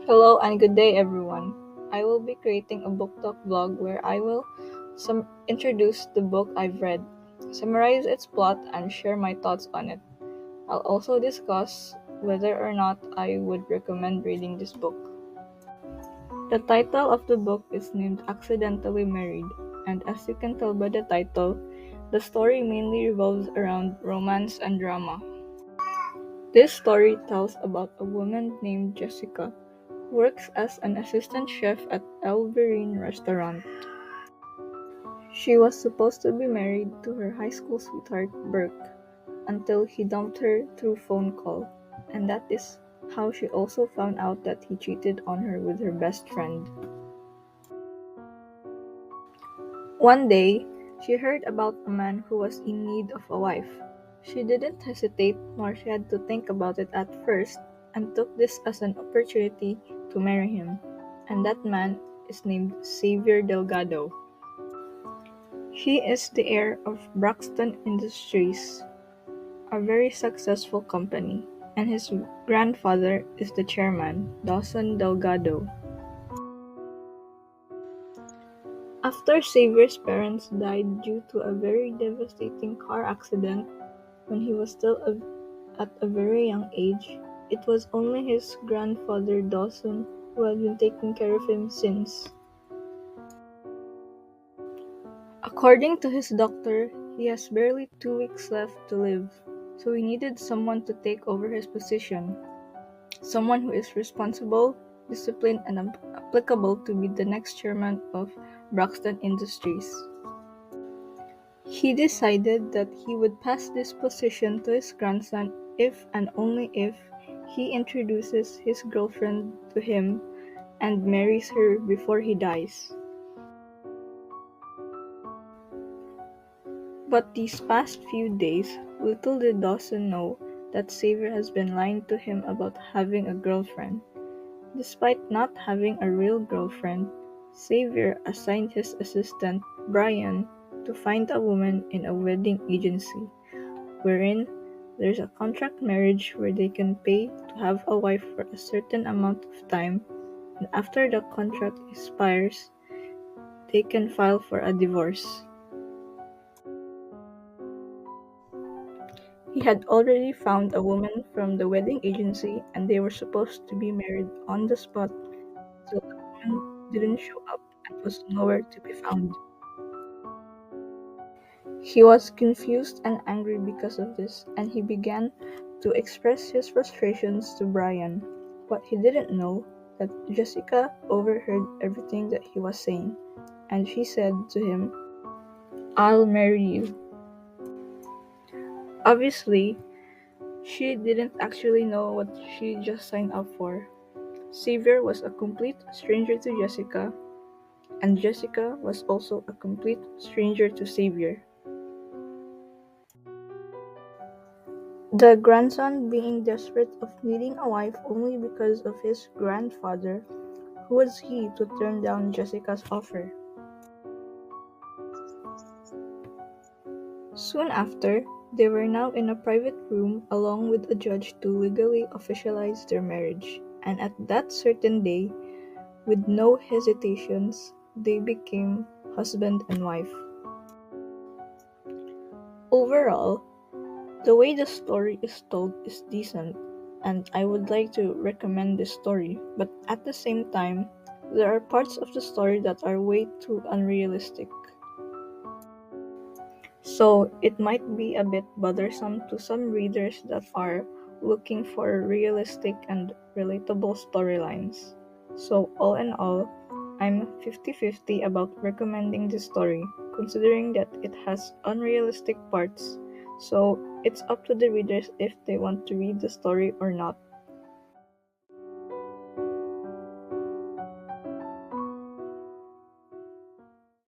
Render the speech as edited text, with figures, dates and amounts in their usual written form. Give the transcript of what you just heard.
Hello and good day, everyone. I will be creating a book talk vlog where I will introduce the book I've read, summarize its plot, and share my thoughts on it. I'll also discuss whether or not I would recommend reading this book. The title of the book is named Accidentally Married, and as you can tell by the title, the story mainly revolves around romance and drama. This story tells about a woman named Jessica who works as an assistant chef at El Vereen restaurant. She was supposed to be married to her high school sweetheart Burke until he dumped her through phone call, and that is how she also found out that he cheated on her with her best friend. One day, she heard about a man who was in need of a wife. She didn't hesitate nor she had to think about it at first and took this as an opportunity to marry him. And that man is named Xavier Delgado. He is the heir of Braxton Industries, a very successful company, and his grandfather is the chairman, Dawson Delgado. After Xavier's parents died due to a very devastating car accident when he was still at a very young age, it was only his grandfather Dawson who had been taking care of him since. According to his doctor, he has barely 2 weeks left to live, so he needed someone to take over his position, someone who is responsible, disciplined, and applicable to be the next chairman of Braxton Industries. He decided that he would pass this position to his grandson if and only if he introduces his girlfriend to him and marries her before he dies. But these past few days, little did Dawson know that Xavier has been lying to him about having a girlfriend. Despite not having a real girlfriend, Xavier assigned his assistant, Brian, to find a woman in a wedding agency, wherein there's a contract marriage where they can pay to have a wife for a certain amount of time, and after the contract expires, they can file for a divorce. He had already found a woman from the wedding agency and they were supposed to be married on the spot till the woman didn't show up and was nowhere to be found. He was confused and angry because of this, and he began to express his frustrations to Brian. But he didn't know that Jessica overheard everything that he was saying, and she said to him, "I'll marry you." Obviously, she didn't actually know what she just signed up for. Xavier was a complete stranger to Jessica, and Jessica was also a complete stranger to Xavier. The grandson being desperate of needing a wife only because of his grandfather, who was he to turn down Jessica's offer? Soon after, they were now in a private room along with a judge to legally officialize their marriage, and at that certain day, with no hesitations, they became husband and wife. Overall, the way the story is told is decent, and I would like to recommend this story, but at the same time, there are parts of the story that are way too unrealistic. So it might be a bit bothersome to some readers that are looking for realistic and relatable storylines. So all in all, I'm 50-50 about recommending this story, considering that it has unrealistic parts. So it's up to the readers if they want to read the story or not.